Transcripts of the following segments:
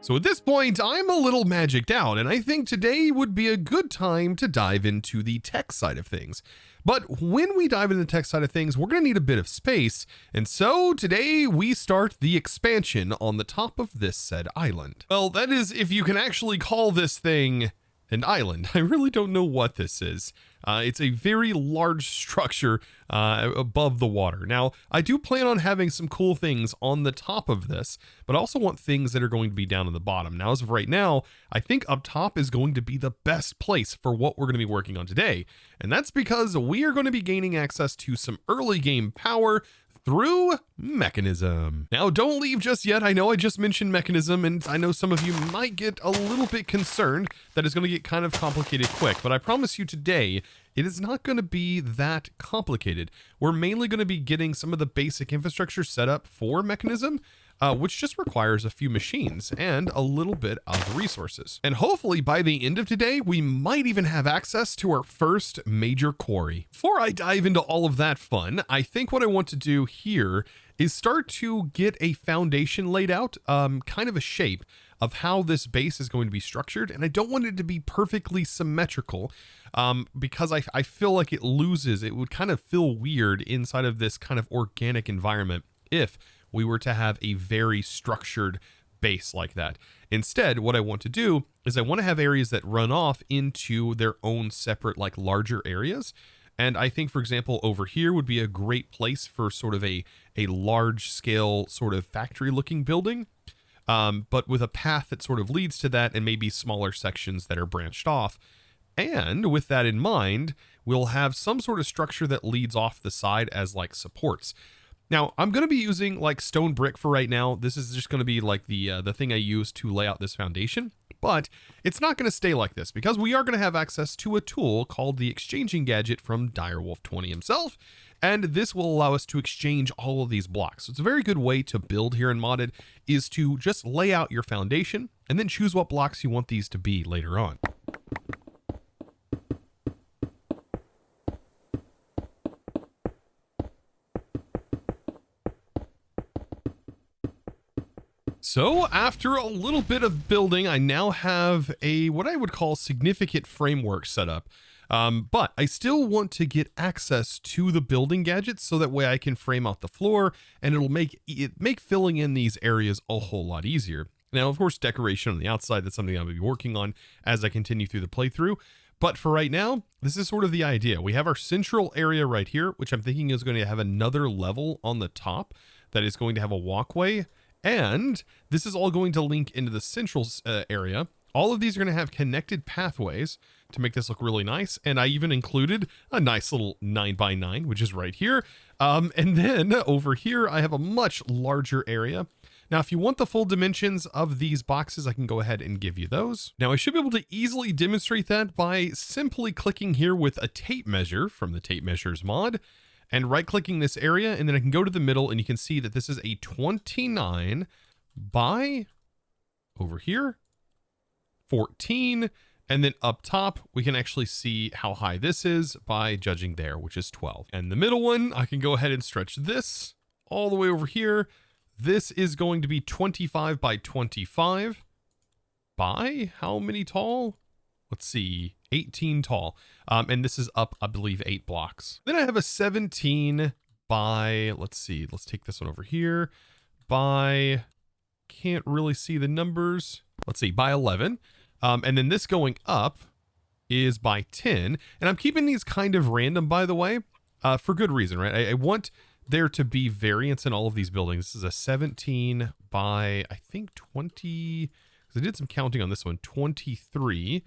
So at this point, I'm a little magicked out, and I think today would be a good time to dive into the tech side of things. But when we dive into the tech side of things, we're going to need a bit of space, and so today we start the expansion on the top of this said island. Well, that is if you can actually call this thing an island. I really don't know what this is. It's a very large structure above the water. Now, I do plan on having some cool things on the top of this, but I also want things that are going to be down in the bottom. Now, as of right now, I think up top is going to be the best place for what we're going to be working on today. And that's because we are going to be gaining access to some early game power through Mekanism. Now, don't leave just yet. I know I just mentioned Mekanism, and I know some of you might get a little bit concerned that it's going to get kind of complicated quick, but I promise you today, it is not going to be that complicated. We're mainly going to be getting some of the basic infrastructure set up for Mekanism, which just requires a few machines and a little bit of resources. And hopefully by the end of today, we might even have access to our first major quarry. Before I dive into all of that fun, I think what I want to do here is start to get a foundation laid out, kind of a shape of how this base is going to be structured. And I don't want it to be perfectly symmetrical because I feel like it would kind of feel weird inside of this kind of organic environment if we were to have a very structured base like that. Instead, what I want to do is I want to have areas that run off into their own separate, like larger areas. And I think, for example, over here would be a great place for sort of a large scale sort of factory looking building, but with a path that sort of leads to that and maybe smaller sections that are branched off. And with that in mind, we'll have some sort of structure that leads off the side as like supports. Now, I'm going to be using like stone brick for right now. This is just going to be like the thing I use to lay out this foundation, but it's not going to stay like this because we are going to have access to a tool called the exchanging gadget from Direwolf20 himself. And this will allow us to exchange all of these blocks. So it's a very good way to build here in Modded is to just lay out your foundation and then choose what blocks you want these to be later on. So after a little bit of building, I now have what I would call significant framework set up. But I still want to get access to the building gadgets so that way I can frame out the floor and it'll make filling in these areas a whole lot easier. Now, of course, decoration on the outside, that's something I'll be working on as I continue through the playthrough. But for right now, this is sort of the idea. We have our central area right here, which I'm thinking is going to have another level on the top that is going to have a walkway. And this is all going to link into the central area. All of these are going to have connected pathways to make this look really nice. And I even included a nice little 9x9, which is right here. And then over here, I have a much larger area. Now, if you want the full dimensions of these boxes, I can go ahead and give you those. Now, I should be able to easily demonstrate that by simply clicking here with a tape measure from the tape measures mod and right clicking this area. And then I can go to the middle and you can see that this is a 29 by over here, 14. And then up top, we can actually see how high this is by judging there, which is 12. And the middle one, I can go ahead and stretch this all the way over here. This is going to be 25 by 25 by how many tall? Let's see, 18 tall. And this is up, I believe, 8 blocks. Then I have a 17 by, let's see, let's take this one over here, by, can't really see the numbers. Let's see, by 11. And then this going up is by 10. And I'm keeping these kind of random, by the way, for good reason, right? I want there to be variance in all of these buildings. This is a 17 by, I think, 20, because I did some counting on this one, 23.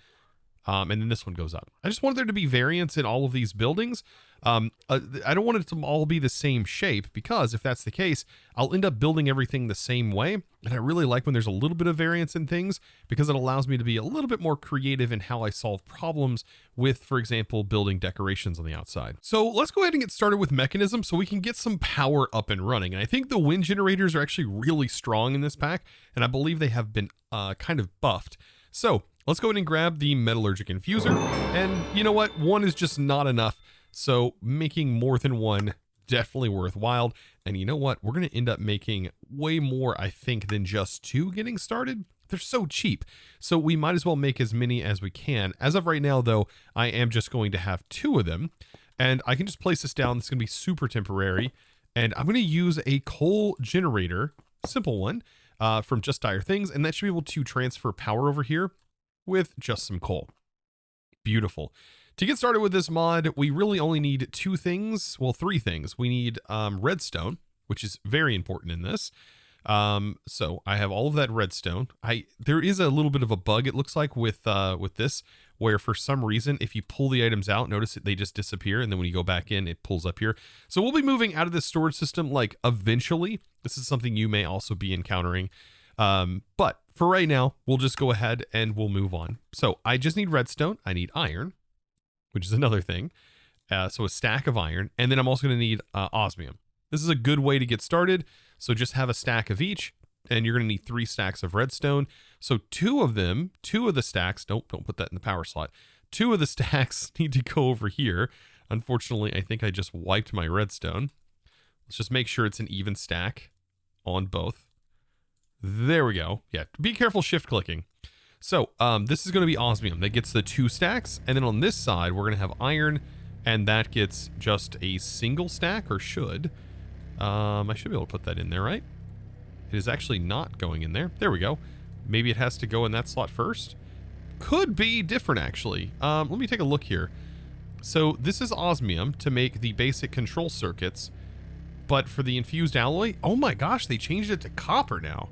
And then this one goes up. I just want there to be variance in all of these buildings. I don't want it to all be the same shape because if that's the case, I'll end up building everything the same way. And I really like when there's a little bit of variance in things because it allows me to be a little bit more creative in how I solve problems with, for example, building decorations on the outside. So let's go ahead and get started with Mekanism so we can get some power up and running. And I think the wind generators are actually really strong in this pack. And I believe they have been kind of buffed. So let's go ahead and grab the metallurgic infuser. And you know what? One is just not enough. So making more than one, definitely worthwhile. And you know what? We're going to end up making way more, I think, than just 2 getting started. they're so cheap. So we might as well make as many as we can. As of right now, though, I am just going to have 2 of them. And I can just place this down. It's going to be super temporary. And I'm going to use a coal generator, simple one, from Just Dire Things. And that should be able to transfer power over here with just some coal. Beautiful. To get started with this mod, we really only need 2 things. Well, 3 things. We need redstone, which is very important in this. So I have all of that redstone. There is a little bit of a bug, it looks like, with this, where for some reason, if you pull the items out, notice that they just disappear. And then when you go back in, it pulls up here. So we'll be moving out of this storage system, like, eventually. This is something you may also be encountering. But for right now, we'll just go ahead and we'll move on. So I just need redstone. I need iron, which is another thing. So a stack of iron. And then I'm also going to need osmium. This is a good way to get started. So just have a stack of each, and you're going to need 3 stacks of redstone. So 2 of the stacks, don't put that in the power slot. 2 of the stacks need to go over here. Unfortunately, I think I just wiped my redstone. Let's just make sure it's an even stack on both. There we go. Yeah, be careful shift clicking. So this is going to be osmium. That gets the 2 stacks. And then on this side, we're going to have iron, and that gets just a single stack, or should. I should be able to put that in there, right? It is actually not going in there. There we go. Maybe it has to go in that slot first. Could be different, actually. Let me take a look here. So this is osmium to make the basic control circuits, but for the infused alloy, oh my gosh, they changed it to copper now.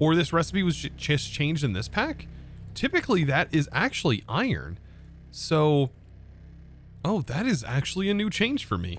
Or this recipe was just changed in this pack. Typically that is actually iron. So, oh, that is actually a new change for me.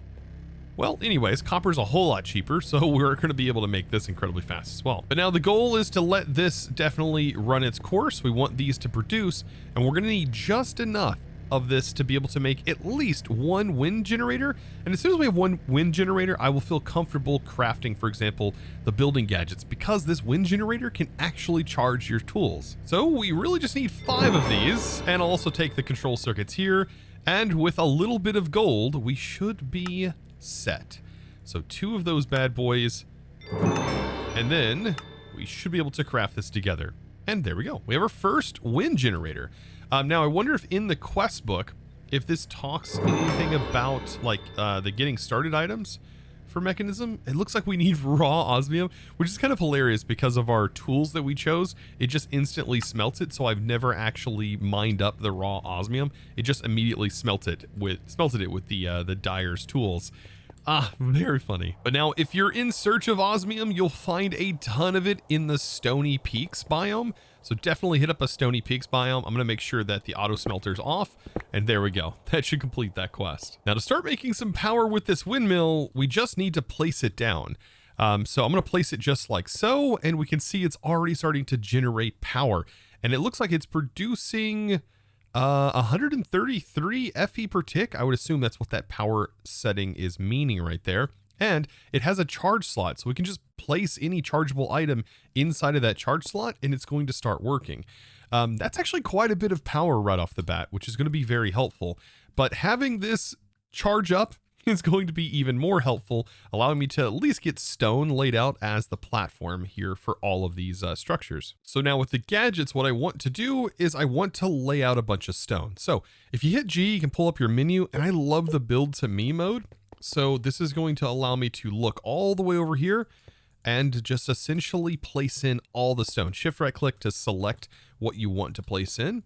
Well, anyways, copper's a whole lot cheaper, so we're going to be able to make this incredibly fast as well. But now the goal is to let this definitely run its course. We want these to produce, and we're going to need just enough of this to be able to make at least 1 wind generator. And as soon as we have 1 wind generator, I will feel comfortable crafting, for example, the building gadgets, because this wind generator can actually charge your tools. So we really just need 5 of these, and I'll also take the control circuits here. And with a little bit of gold, we should be set. So 2 of those bad boys, and then we should be able to craft this together. And there we go. We have our first wind generator. Now I wonder if in the quest book, if this talks anything about like the getting started items for Mekanism. It looks like we need raw osmium, which is kind of hilarious because of our tools that we chose. It just instantly smelts it, so I've never actually mined up the raw osmium. It just immediately smelted it with the dyer's tools. Ah, very funny. But now, if you're in search of osmium, you'll find a ton of it in the Stony Peaks biome. So definitely hit up a Stony Peaks biome. I'm going to make sure that the auto smelter's off. And there we go. That should complete that quest. Now, to start making some power with this windmill, we just need to place it down. So I'm going to place it just like so. And we can see it's already starting to generate power. And it looks like it's producing 133 FE per tick. I would assume that's what that power setting is meaning right there. And it has a charge slot, so we can just place any chargeable item inside of that charge slot and it's going to start working. That's actually quite a bit of power right off the bat, which is going to be very helpful. But having this charge up is going to be even more helpful, allowing me to at least get stone laid out as the platform here for all of these structures. So now with the gadgets, what I want to do is I want to lay out a bunch of stone. So if you hit G, you can pull up your menu, and I love the build to me mode. So this is going to allow me to look all the way over here and just essentially place in all the stone. Shift right click to select what you want to place in,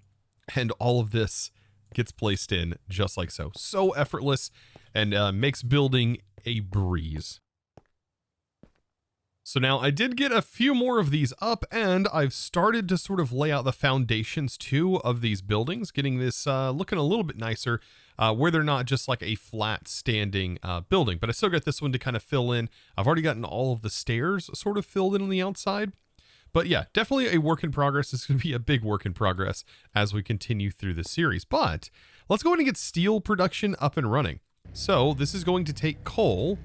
and all of this gets placed in just like so. So effortless, and makes building a breeze. So now I did get a few more of these up, and I've started to sort of lay out the foundations too of these buildings, getting this looking a little bit nicer, where they're not just like a flat standing building. But I still got this one to kind of fill in. I've already gotten all of the stairs sort of filled in on the outside. But yeah, definitely a work in progress. It's going to be a big work in progress as we continue through the series. But let's go ahead and get steel production up and running. So this is going to take coal,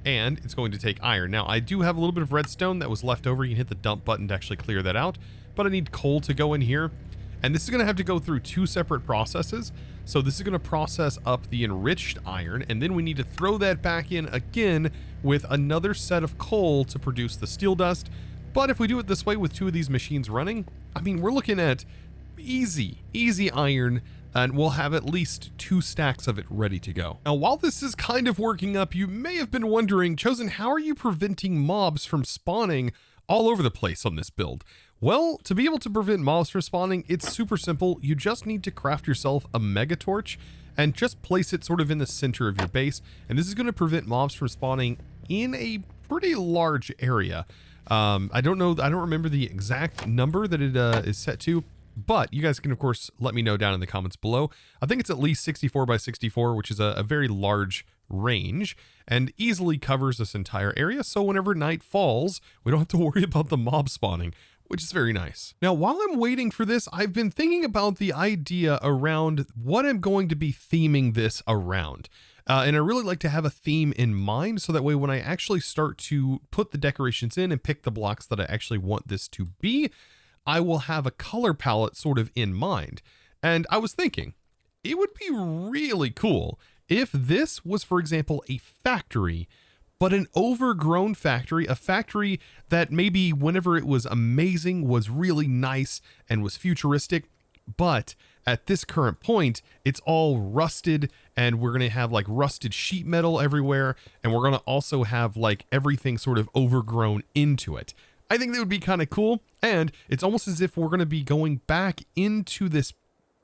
and it's going to take iron. Now, I do have a little bit of redstone that was left over. You can hit the dump button to actually clear that out. But I need coal to go in here. And this is going to have to go through 2 separate processes. So this is going to process up the enriched iron, and then we need to throw that back in again with another set of coal to produce the steel dust. But if we do it this way with 2 of these machines running, I mean, we're looking at easy iron, and we'll have at least 2 stacks of it ready to go. Now, while this is kind of working up, you may have been wondering, Chosen, how are you preventing mobs from spawning all over the place on this build? Well, to be able to prevent mobs from spawning, it's super simple. You just need to craft yourself a mega torch and just place it sort of in the center of your base. And this is going to prevent mobs from spawning in a pretty large area. I don't remember the exact number that it is set to, but you guys can, of course, let me know down in the comments below. I think it's at least 64 by 64, which is a very large range and easily covers this entire area. So whenever night falls, we don't have to worry about the mob spawning, which is very nice. Now, while I'm waiting for this, I've been thinking about the idea around what I'm going to be theming this around. And I really like to have a theme in mind, so that way when I actually start to put the decorations in and pick the blocks that I actually want this to be, I will have a color palette sort of in mind. And I was thinking, it would be really cool if this was, for example, a factory, but an overgrown factory, a factory that maybe whenever it was amazing was really nice and was futuristic, but at this current point, it's all rusted, and we're going to have like rusted sheet metal everywhere, and we're going to also have like everything sort of overgrown into it. I think that would be kind of cool, and it's almost as if we're going to be going back into this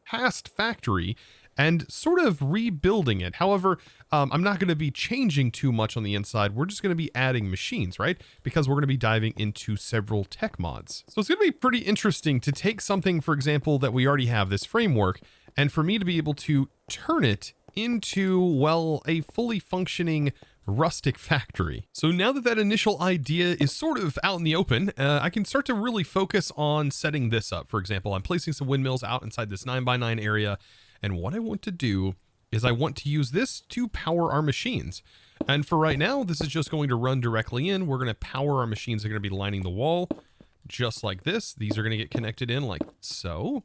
past factory and sort of rebuilding it. However, I'm not going to be changing too much on the inside. We're just going to be adding machines, right? Because we're going to be diving into several tech mods. So it's going to be pretty interesting to take something, for example, that we already have, this framework, and for me to be able to turn it into, well, a fully functioning rustic factory. So now that that initial idea is sort of out in the open, I can start to really focus on setting this up. For example, I'm placing some windmills out inside this 9x9 area. And what I want to do is I want to use this to power our machines. And for right now, this is just going to run directly in. We're going to power our machines that are going to be lining the wall just like this. These are going to get connected in like so.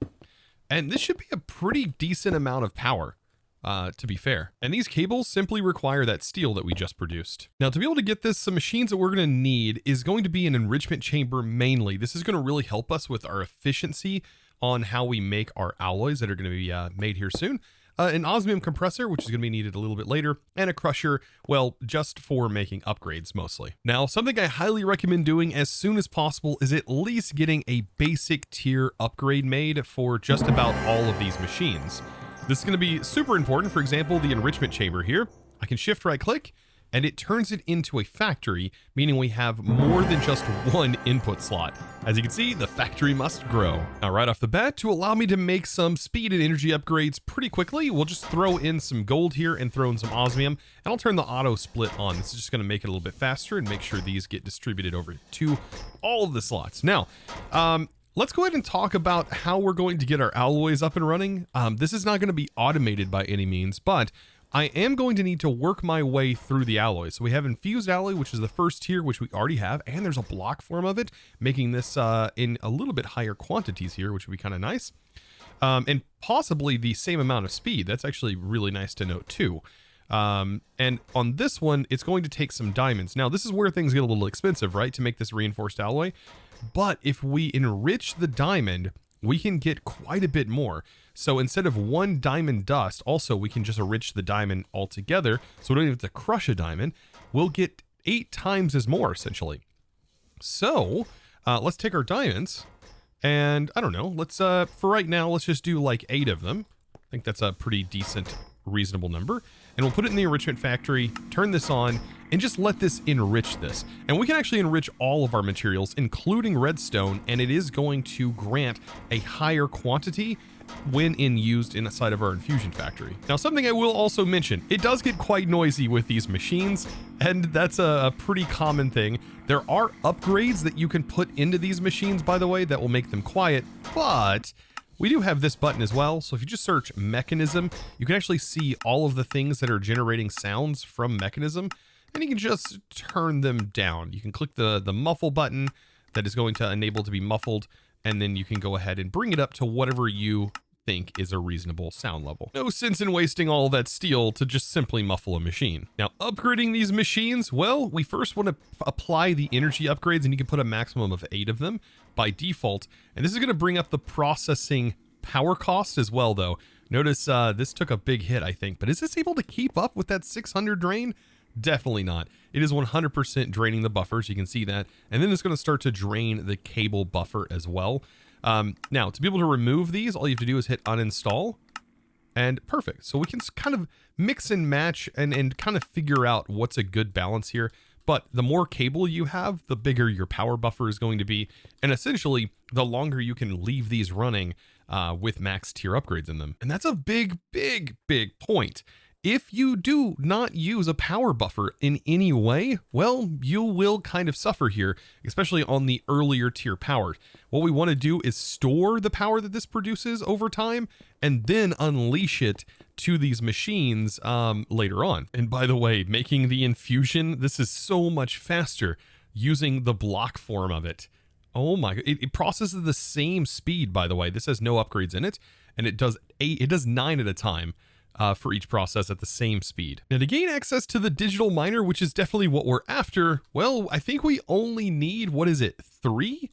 And this should be a pretty decent amount of power, to be fair. And these cables simply require that steel that we just produced. Now, to be able to get this, some machines that we're going to need is going to be an enrichment chamber mainly. This is going to really help us with our efficiency on how we make our alloys that are going to be made here soon. An osmium compressor, which is going to be needed a little bit later, and a crusher, well, just for making upgrades mostly. Now, something I highly recommend doing as soon as possible is at least getting a basic tier upgrade made for just about all of these machines. This is going to be super important. For example, the enrichment chamber here, I can shift right click and it turns it into a factory, meaning we have more than just one input slot. As you can see, the factory must grow. Now, right off the bat, to allow me to make some speed and energy upgrades pretty quickly, we'll just throw in some gold here and throw in some osmium, and I'll turn the auto split on. This is just going to make it a little bit faster and make sure these get distributed over to all of the slots. Now, let's go ahead and talk about how we're going to get our alloys up and running. This is not going to be automated by any means, but I am going to need to work my way through the alloys. So we have infused alloy, which is the first tier, which we already have, and there's a block form of it, making this in a little bit higher quantities here, which would be kind of nice. And possibly the same amount of speed. That's actually really nice to note too. And on this one, it's going to take some diamonds. Now, this is where things get a little expensive, right, to make this reinforced alloy. But if we enrich the diamond, we can get quite a bit more. So instead of one diamond dust, also we can just enrich the diamond altogether. So we don't even have to crush a diamond. We'll get 8 times as more essentially. So let's take our diamonds and I don't know, let's for right now, let's just do like 8 of them. I think that's a pretty decent, reasonable number. And we'll put it in the enrichment factory, turn this on, and just let this enrich this. And we can actually enrich all of our materials, including redstone, and it is going to grant a higher quantity when used inside of our infusion factory. Now, something I will also mention, it does get quite noisy with these machines, and that's a pretty common thing. There are upgrades that you can put into these machines, by the way, that will make them quiet, but we do have this button as well. So if you just search Mekanism, you can actually see all of the things that are generating sounds from Mekanism, and you can just turn them down. You can click the muffle button that is going to enable to be muffled, and then you can go ahead and bring it up to whatever you think is a reasonable sound level. No sense in wasting all that steel to just simply muffle a machine. Now, upgrading these machines, well, we first want to apply the energy upgrades, and you can put a maximum of 8 of them by default. And this is going to bring up the processing power cost as well, though. Notice this took a big hit, I think, but is this able to keep up with that 600 drain? Definitely not. It is 100% draining the buffers. You can see that. And then it's going to start to drain the cable buffer as well. Now, to be able to remove these, all you have to do is hit uninstall. And perfect. So we can kind of mix and match and kind of figure out what's a good balance here. But the more cable you have, the bigger your power buffer is going to be. And essentially, the longer you can leave these running with max tier upgrades in them. And that's a big, big, big point. If you do not use a power buffer in any way, well, you will kind of suffer here, especially on the earlier tier power. What we want to do is store the power that this produces over time and then unleash it to these machines later on. And by the way, making the infusion, this is so much faster using the block form of it. Oh my god, it processes the same speed, by the way. This has no upgrades in it, and it does 9 at a time. For each process at the same speed. Now, to gain access to the digital miner, which is definitely what we're after, well, I think we only need, 3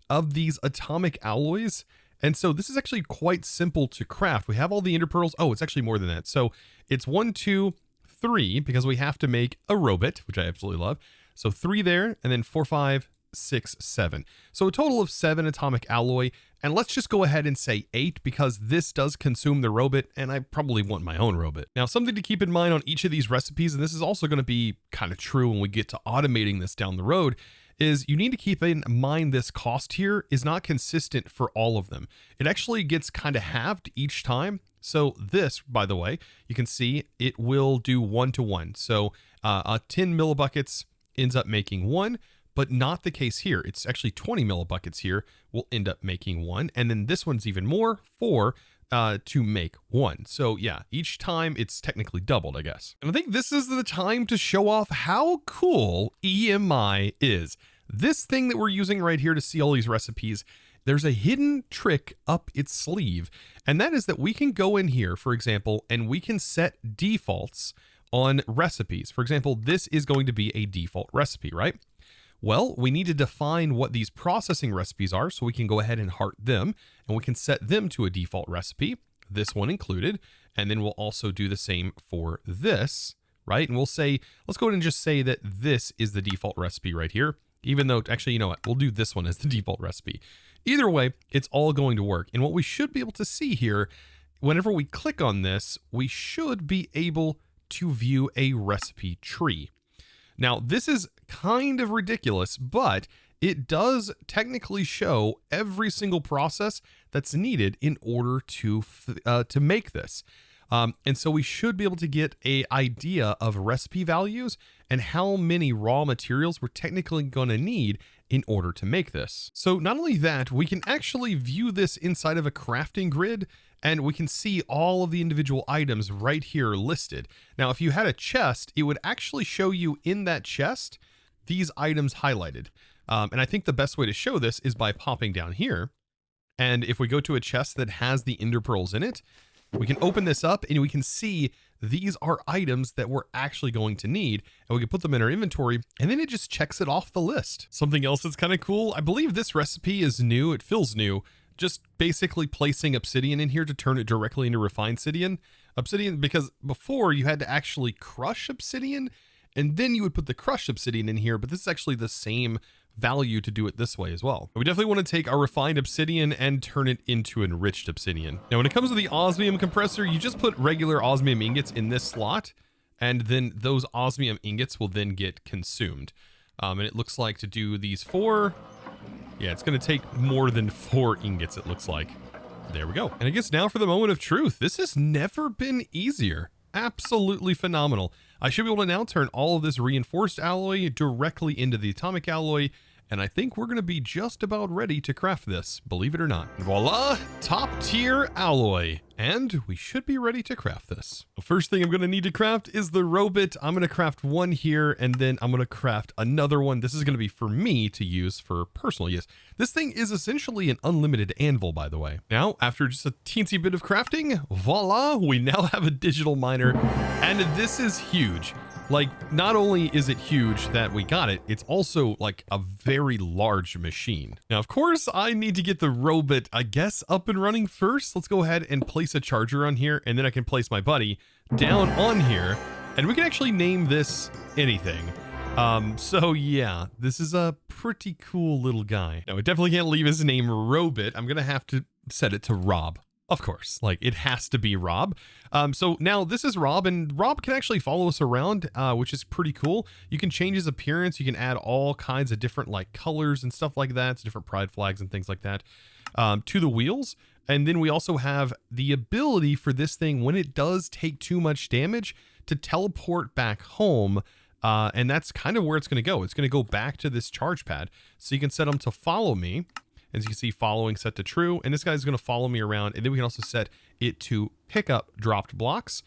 of these atomic alloys. And so this is actually quite simple to craft. We have all the ender pearls. Oh, it's actually more than that. So it's 1, 2, 3, because we have to make a robot, which I absolutely love. So 3 there, and then 4, 5, 6, 7. So a total of 7 atomic alloy. And let's just go ahead and say 8 because this does consume the robot and I probably want my own robot. Now, something to keep in mind on each of these recipes, and this is also going to be kind of true when we get to automating this down the road, is you need to keep in mind this cost here is not consistent for all of them. It actually gets kind of halved each time. So this, by the way, you can see it will do 1-to-1. So 10 millibuckets ends up making 1. But not the case here. It's actually 20 millibuckets here will end up making 1. And then this one's even more, 4 to make 1. So yeah, each time it's technically doubled, I guess. And I think this is the time to show off how cool EMI is. This thing that we're using right here to see all these recipes, there's a hidden trick up its sleeve. And that is that we can go in here, for example, and we can set defaults on recipes. For example, this is going to be a default recipe, right? Well, we need to define what these processing recipes are so we can go ahead and heart them, and we can set them to a default recipe, this one included, and then we'll also do the same for this, right? And we'll say, let's go ahead and just say that this is the default recipe right here, even though, actually, you know what, we'll do this one as the default recipe. Either way, it's all going to work. And what we should be able to see here, whenever we click on this, we should be able to view a recipe tree. Now, this is kind of ridiculous, but it does technically show every single process that's needed in order to make this. And so we should be able to get an idea of recipe values and how many raw materials we're technically going to need in order to make this. So not only that, we can actually view this inside of a crafting grid, and we can see all of the individual items right here listed. Now, if you had a chest, it would actually show you in that chest these items highlighted. And I think the best way to show this is by popping down here. And if we go to a chest that has the ender pearls in it, we can open this up and we can see these are items that we're actually going to need, and we can put them in our inventory, and then it just checks it off the list. Something else that's kind of cool, I believe this recipe is new. It feels new. Just basically placing obsidian in here to turn it directly into refined obsidian, because before you had to actually crush obsidian and then you would put the crushed obsidian in here, but this is actually the same value to do it this way as well. We definitely want to take our refined obsidian and turn it into enriched obsidian. Now, when it comes to the osmium compressor, you just put regular osmium ingots in this slot, and then those osmium ingots will then get consumed. And it looks like to do these 4, yeah, it's going to take more than 4 ingots, it looks like. There we go. And I guess now for the moment of truth. This has never been easier. Absolutely phenomenal. I should be able to now turn all of this reinforced alloy directly into the atomic alloy, And I think we're going to be just about ready to craft this, believe it or not. Voila, top tier alloy. And we should be ready to craft this. The first thing I'm going to need to craft is the robot. I'm going to craft one here, and then I'm going to craft another one. This is going to be for me to use for personal use. This thing is essentially an unlimited anvil, by the way. Now, after just a teensy bit of crafting, voila, we now have a digital miner. And this is huge. Like, not only is it huge that we got it, it's also like a very large machine. Now, of course, I need to get the robot, I guess, up and running first. Let's go ahead and place a charger on here, and then I can place my buddy down on here, and we can actually name this anything. So yeah, this is a pretty cool little guy. Now, I definitely can't leave his name Robot. I'm gonna have to set it to Rob. Of course, like it has to be Rob. So now this is Rob, and Rob can actually follow us around, which is pretty cool. You can change his appearance. You can add all kinds of different like colors and stuff like that. It's different pride flags and things like that to the wheels. And then we also have the ability for this thing, when it does take too much damage, to teleport back home. And that's kind of where it's going to go. It's going to go back to this charge pad. So you can set them to follow me. As you can see, following set to true, and this guy's going to follow me around, and then we can also set it to pick up dropped blocks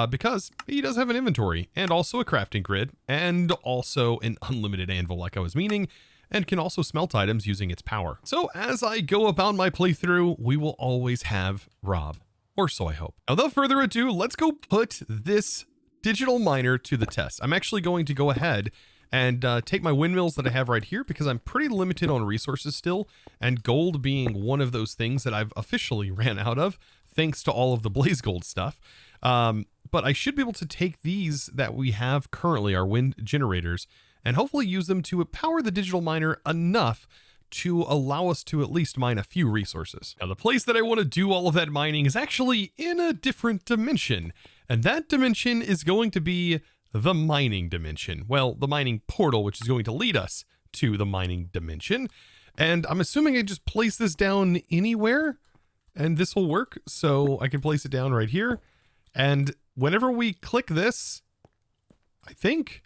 because he does have an inventory and also a crafting grid and also an unlimited anvil like I was meaning, and can also smelt items using its power. So as I go about my playthrough, we will always have Rob, or so I hope. Now, without further ado, let's go put this digital miner to the test. I'm actually going to go ahead and take my windmills that I have right here because I'm pretty limited on resources still, and gold being one of those things that I've officially ran out of thanks to all of the blaze gold stuff. But I should be able to take these that we have currently, our wind generators, and hopefully use them to power the digital miner enough to allow us to at least mine a few resources. Now, the place that I want to do all of that mining is actually in a different dimension, and that dimension is going to be the mining dimension. Well, the mining portal, which is going to lead us to the mining dimension. And I'm assuming I just place this down anywhere and this will work. So I can place it down right here. And whenever we click this, I think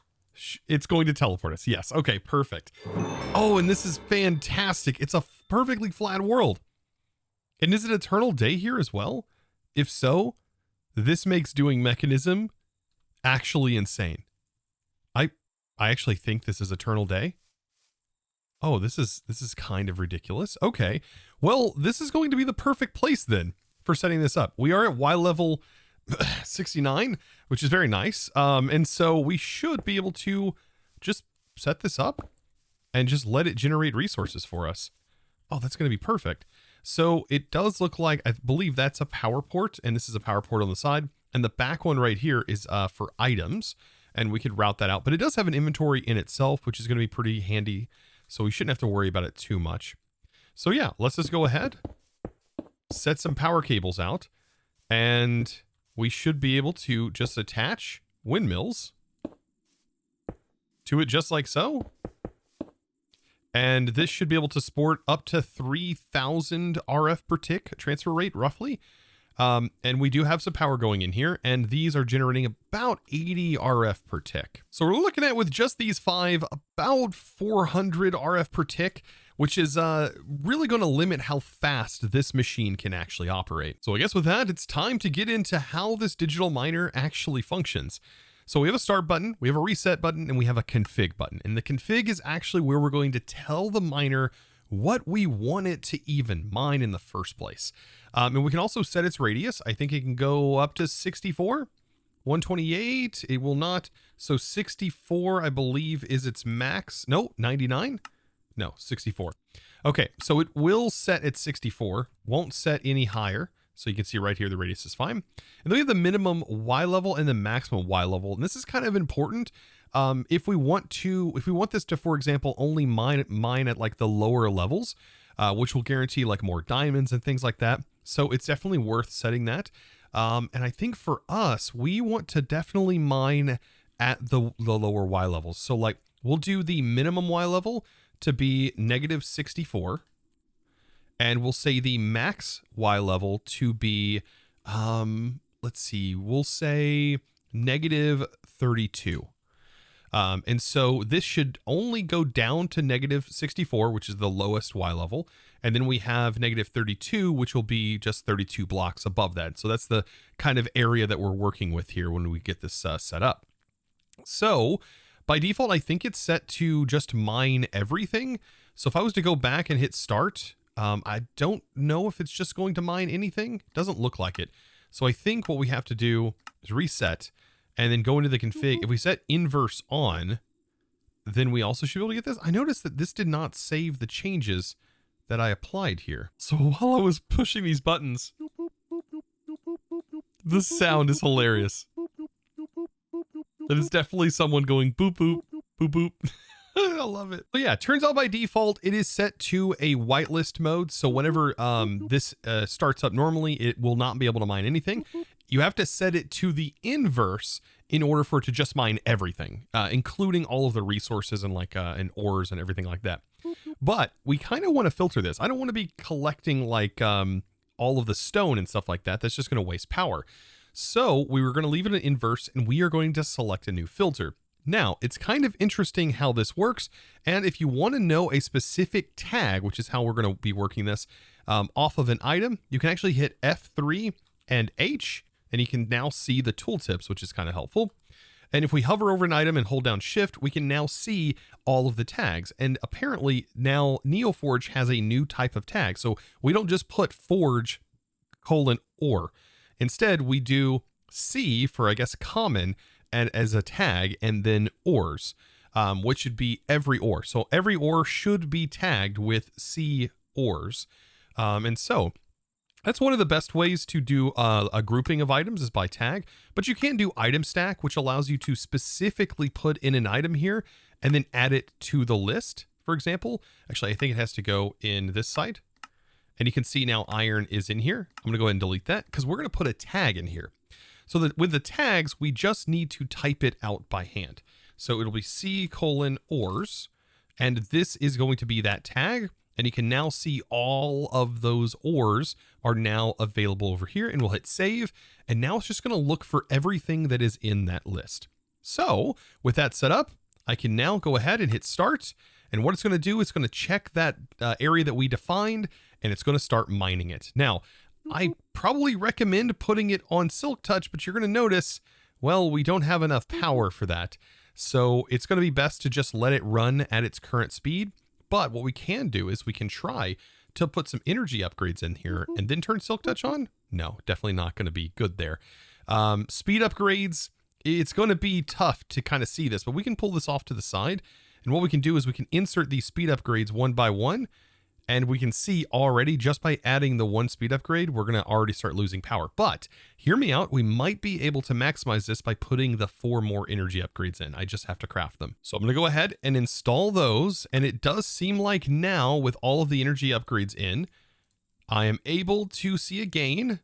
it's going to teleport us. Yes. Okay, perfect. Oh, and this is fantastic. It's a perfectly flat world. And is it eternal day here as well? If so, this makes doing Mekanism actually insane. I actually think this is eternal day. Oh, this is kind of ridiculous. Okay. Well, this is going to be the perfect place then for setting this up. We are at Y level 69, which is very nice. And so we should be able to just set this up and just let it generate resources for us. Oh, that's going to be perfect. So it does look like, I believe that's a power port, and this is a power port on the side. And the back one right here is for items, and we could route that out. But it does have an inventory in itself, which is going to be pretty handy. So we shouldn't have to worry about it too much. So yeah, let's just go ahead, set some power cables out, and we should be able to just attach windmills to it just like so. And this should be able to support up to 3,000 RF per tick transfer rate, roughly. And we do have some power going in here, and these are generating about 80 RF per tick. So we're looking at, with just these 5, about 400 RF per tick, which is really going to limit how fast this machine can actually operate. So I guess with that, it's time to get into how this digital miner actually functions. So we have a start button, we have a reset button, and we have a config button. And the config is actually where we're going to tell the miner what we want it to even mine in the first place. And we can also set its radius. I think it can go up to 64, 128. It will not. So 64, I believe, is its max. No, 99. No, 64. Okay, so it will set at 64, won't set any higher. So you can see right here, the radius is fine. And then we have the minimum Y level and the maximum Y level. And this is kind of important. If we want this to, for example, only mine at like the lower levels, which will guarantee like more diamonds and things like that. So it's definitely worth setting that. And I think for us, we want to definitely mine at the lower Y levels. So like we'll do the minimum Y level to be negative 64. And we'll say the max Y level to be, let's see, we'll say negative 32. And so this should only go down to -64, which is the lowest Y level. And then we have -32, which will be just 32 blocks above that. So that's the kind of area that we're working with here when we get this set up. So by default, I think it's set to just mine everything. So if I was to go back and hit start, I don't know if it's just going to mine anything. Doesn't look like it. So I think what we have to do is reset and then go into the config. If we set inverse on, then we also should be able to get this. I noticed that this did not save the changes that I applied here. So while I was pushing these buttons, the sound is hilarious. That is definitely someone going boop, boop, boop, boop. I love it. So yeah, turns out by default, it is set to a whitelist mode. So whenever this starts up normally, it will not be able to mine anything. You have to set it to the inverse in order for it to just mine everything, including all of the resources and like and ores and everything like that. But we kind of want to filter this. I don't want to be collecting like all of the stone and stuff like that. That's just going to waste power. So we were going to leave it in inverse and we are going to select a new filter. Now, it's kind of interesting how this works. And if you want to know a specific tag, which is how we're going to be working this off of an item, you can actually hit F3 and H, and you can now see the tooltips, which is kind of helpful. And if we hover over an item and hold down shift, we can now see all of the tags. And apparently now Neoforge has a new type of tag. So we don't just put forge : ore. Instead, we do C for, I guess, common and as a tag, and then ores, which should be every ore. So every ore should be tagged with C ores. And so that's one of the best ways to do a grouping of items is by tag, but you can do item stack, which allows you to specifically put in an item here and then add it to the list. For example, actually, I think it has to go in this side, and you can see now iron is in here. I'm going to go ahead and delete that because we're going to put a tag in here. So that with the tags, we just need to type it out by hand. So it'll be C : ores, and this is going to be that tag. And you can now see all of those ores are now available over here, and we'll hit save. And now it's just going to look for everything that is in that list. So with that set up, I can now go ahead and hit start. And what it's going to do is going to check that area that we defined, and it's going to start mining it. Now, I probably recommend putting it on Silk Touch, but you're going to notice, well, we don't have enough power for that. So it's going to be best to just let it run at its current speed. But what we can do is we can try to put some energy upgrades in here and then turn Silk Touch on. No, definitely not going to be good there. Speed upgrades, it's going to be tough to kind of see this, but we can pull this off to the side. And what we can do is we can insert these speed upgrades one by one. And we can see already just by adding the one speed upgrade, we're going to already start losing power. But hear me out. We might be able to maximize this by putting the 4 more energy upgrades in. I just have to craft them. So I'm going to go ahead and install those. And it does seem like now with all of the energy upgrades in, I am able to see a gain.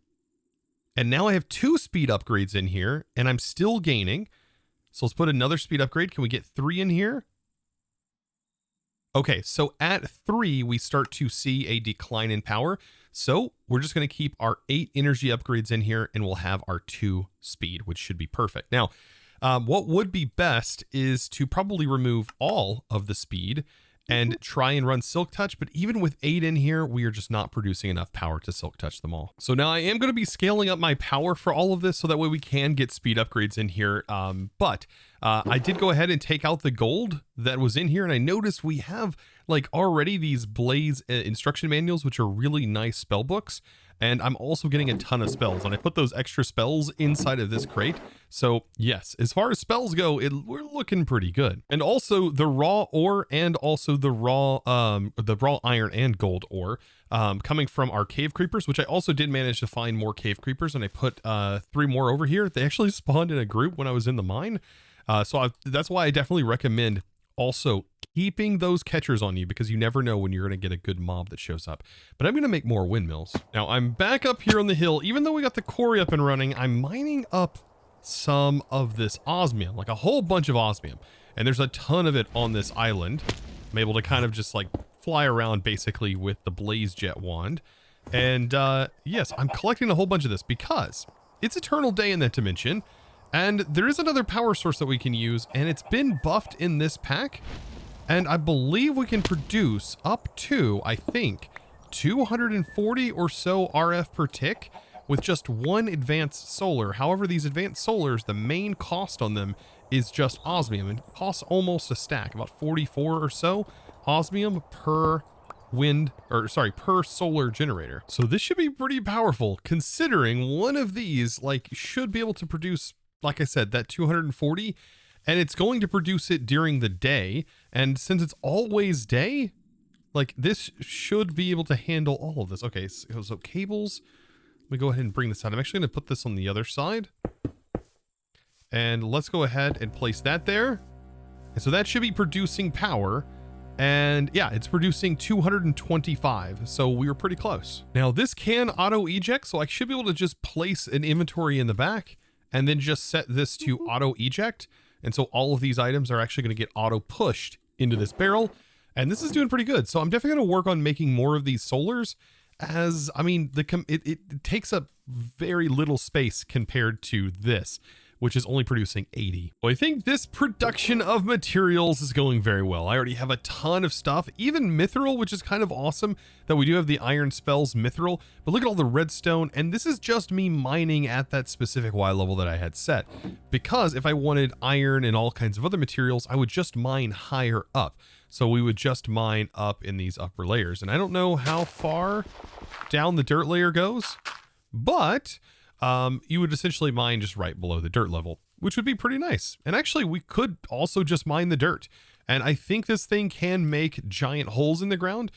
And now I have 2 speed upgrades in here and I'm still gaining. So let's put another speed upgrade. Can we get 3 in here? Okay, so at 3, we start to see a decline in power. So we're just going to keep our 8 energy upgrades in here and we'll have our 2 speed, which should be perfect. Now, what would be best is to probably remove all of the speed and try and run Silk Touch. But even with 8 in here, we are just not producing enough power to Silk Touch them all. So now I am going to be scaling up my power for all of this so that way we can get speed upgrades in here. But I did go ahead and take out the gold that was in here. And I noticed we have like already these Blaze instruction manuals, which are really nice spell books. And I'm also getting a ton of spells, and I put those extra spells inside of this crate. So yes, as far as spells go, we're looking pretty good. And also the raw ore and also the raw iron and gold ore coming from our cave creepers, which I also did manage to find more cave creepers, and I put 3 more over here. They actually spawned in a group when I was in the mine. That's why I definitely recommend also keeping those catchers on you, because you never know when you're going to get a good mob that shows up. But I'm going to make more windmills. Now I'm back up here on the hill. Even though we got the quarry up and running, I'm mining up some of this osmium, like a whole bunch of osmium. And there's a ton of it on this island. I'm able to kind of just like fly around basically with the blaze jet wand. And yes, I'm collecting a whole bunch of this because it's Eternal Day in that dimension. And there is another power source that we can use, and it's been buffed in this pack. And I believe we can produce up to, I think, 240 or so RF per tick with just one advanced solar. However, these advanced solars, the main cost on them is just osmium, and it costs almost a stack, about 44 or so osmium per per solar generator. So this should be pretty powerful, considering one of these should be able to produce, like I said, that 240, and it's going to produce it during the day. And since it's always day, this should be able to handle all of this. Okay, so cables, let me go ahead and bring this out. I'm actually going to put this on the other side. And let's go ahead and place that there. And so that should be producing power. And yeah, it's producing 225. So we were pretty close. Now this can auto eject. So I should be able to just place an inventory in the back and then just set this to auto eject. And so all of these items are actually going to get auto pushed into this barrel. And this is doing pretty good. So I'm definitely going to work on making more of these solars, as I mean, it takes up very little space compared to this, which is only producing 80. Well, I think this production of materials is going very well. I already have a ton of stuff, even mithril, which is kind of awesome that we do have the iron spells mithril, but look at all the redstone. And this is just me mining at that specific Y level that I had set, because if I wanted iron and all kinds of other materials, I would just mine higher up. So we would just mine up in these upper layers. And I don't know how far down the dirt layer goes, but you would essentially mine just right below the dirt level, which would be pretty nice. And actually we could also just mine the dirt. And I think this thing can make giant holes in the ground,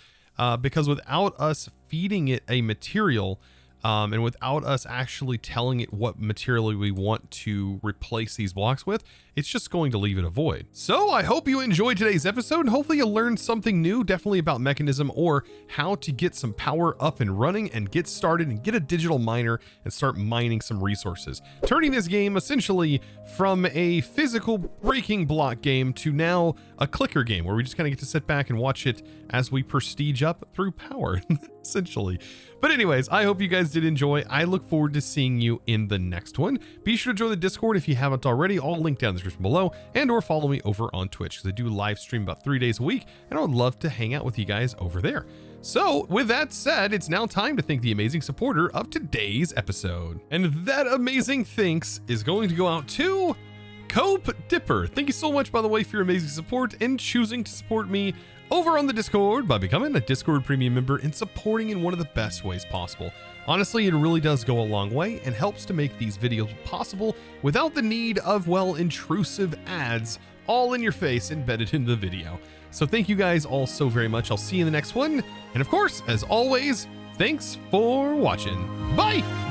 because without us feeding it a material, and without us actually telling it what material we want to replace these blocks with, it's just going to leave it a void. So I hope you enjoyed today's episode, and hopefully you learned something new, definitely about Mekanism, or how to get some power up and running and get started and get a digital miner and start mining some resources. Turning this game essentially from a physical breaking block game to now a clicker game where we just kind of get to sit back and watch it as we prestige up through power, essentially. But anyways, I hope you guys did enjoy. I look forward to seeing you in the next one. Be sure to join the Discord if you haven't already. I'll link down in the description below, and or follow me over on Twitch, because I do live stream about 3 days a week, and I would love to hang out with you guys over there. So with that said, it's now time to thank the amazing supporter of today's episode. And that amazing thanks is going to go out to Cope Dipper. Thank you so much, by the way, for your amazing support and choosing to support me over on the Discord by becoming a Discord premium member and supporting in one of the best ways possible. Honestly, it really does go a long way and helps to make these videos possible without the need of, well, intrusive ads all in your face embedded in the video. So thank you guys all so very much. I'll see you in the next one. And of course, as always, thanks for watching. Bye!